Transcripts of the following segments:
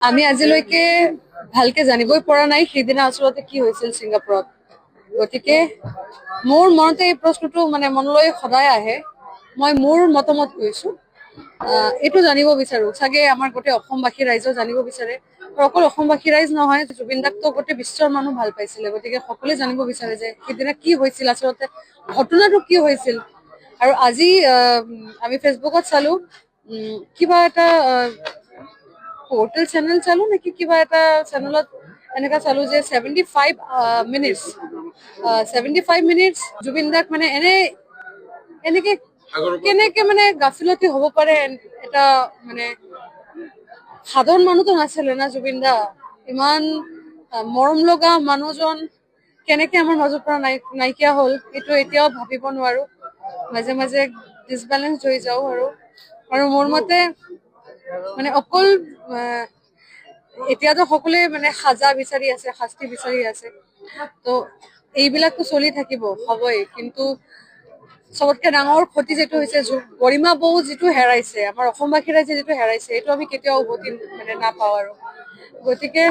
আমি আজিলৈকে ভালকে জানিবই পৰা নাই সেইদিনা আচলতে কি হৈছিল ছিংগাপুৰত। গতিকে মোৰ মনতে এই প্ৰশ্নটো মনলৈ সদায় আহে। মই মোৰ মতামত কৈছো, এইটো জানিব বিচাৰো, চাগে আমাৰ গোটেই অসমবাসী ৰাইজেও জানিব বিচাৰে। আৰু অকল অসমবাসী ৰাইজ নহয়, জুবিন দাকতো গোটেই বিশ্বৰ মানুহ ভাল পাইছিলে। গতিকে সকলোৱে জানিব বিচাৰে যে সেইদিনা কি হৈছিল, আচলতে ঘটনাটো কি হৈছিল। আৰু আজি আমি ফেচবুকত চালো, কিবা এটা পোৰ্টেল চেনেল চালো নেকি, কিবা এটা চেনেলত এনেকা চালো যে 75 মিনিটছ জুবিন দাক এনেকে কেনেকে গাফিলতি হব পাৰে। এটা সাধাৰণ মানুহতো নাছিলে না জুবিন দা। ইমান মৰম লগা মানুহজন কেনেকে আমাৰ মাজৰ পৰা নাইকিয়া হল, এইটো এতিয়াও ভাবিব নোৱাৰো। মাজে মাজে ডিচবেলেঞ্চ হৈ যাও। আৰু মোৰ মতে অকল এতিয়াতো সকলোৱে সাজা বিচাৰি আছে, শাস্তি বিচাৰি আছে। তো এইবিলাকতো চলি থাকিব, হবই। কিন্তু চবতকে ডাঙৰ ক্ষতি যিটো হৈছে, গৰিমা বৌ যিটো হেৰাইছে, আমাৰ অসমবাসী ৰাইজে যিটো হেৰাইছে, এইটো আমি কেতিয়াও উভতি নাপাও। আৰু গতিকে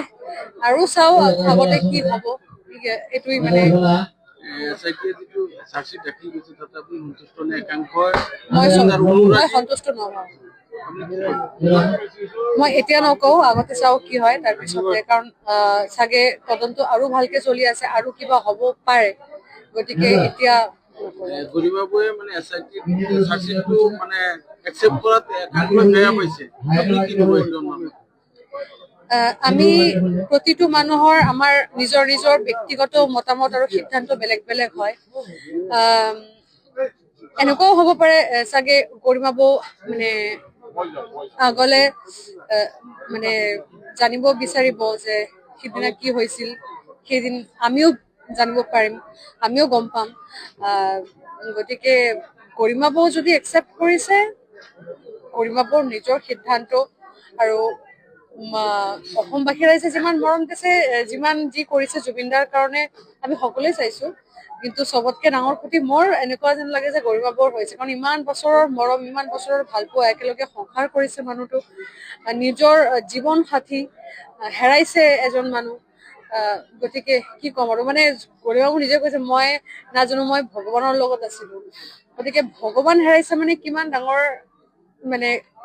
আৰু চাও আগতে কি হব, এইটোৱে মই সন্তুষ্ট নহওঁ। মই এতিয়া নকওঁ, আগতে চাও কি হয় তাৰপিছতে। কাৰণ চাগে তদন্ত আৰু ভালকে চলি আছে, আৰু কিবা হব পাৰে। গতিকে এতিয়া আমি প্ৰতিটো মানুহৰ আমাৰ নিজৰ নিজৰ ব্যক্তিগত মতামত আৰু সিদ্ধান্ত বেলেগ বেলেগ হয়। এনেকুৱাও হব পাৰে চাগে গৰিমা বৌ আগলে জানিব বিচাৰিব যে সিদিনা কি হৈছিল। সেইদিন আমিও জানিব পাৰিম, আমিও গম পাম। গতিকে গৰিমা বৌ যদি একচেপ্ট কৰিছে, গৰিমা বৌৰ নিজৰ সিদ্ধান্ত। আৰু অসমবাসী ৰাইজে যিমান মৰম দিছে, যিমান যি কৰিছে জুবিন দাৰ কাৰণে, আমি সকলোৱে চাইছো। কিন্তু চবতকে ডাঙৰ ক্ষতি মোৰ এনেকুৱা যেন লাগে যে গৰিমা বৌৰ হৈছে। কাৰণ ইমান বছৰৰ মৰম, ইমান বছৰৰ ভাল পোৱা, একেলগে সংসাৰ কৰিছে মানুহটো, নিজৰ জীৱন সাথী হেৰাইছে এজন মানুহ। গতিকে কি ক'ম আৰু, গৰিমা বৌ নিজে কৈছে, মই নাজানো, মই ভগৱানৰ লগত আছিলো। গতিকে ভগৱান হেৰাইছে কিমান ডাঙৰ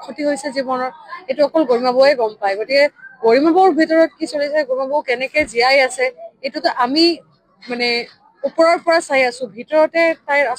ক্ষতি হৈছে জীৱনৰ, এইটো অকল গৰিমা বৌয়ে গম পায়। গতিকে গৰিমা বৌৰ ভিতৰত কি চলিছে, গৰিমা বৌ কেনেকে জীয়াই আছে, এইটোতো আমি ওপৰৰ পৰা চাই আছো, ভিতৰতে তাইৰ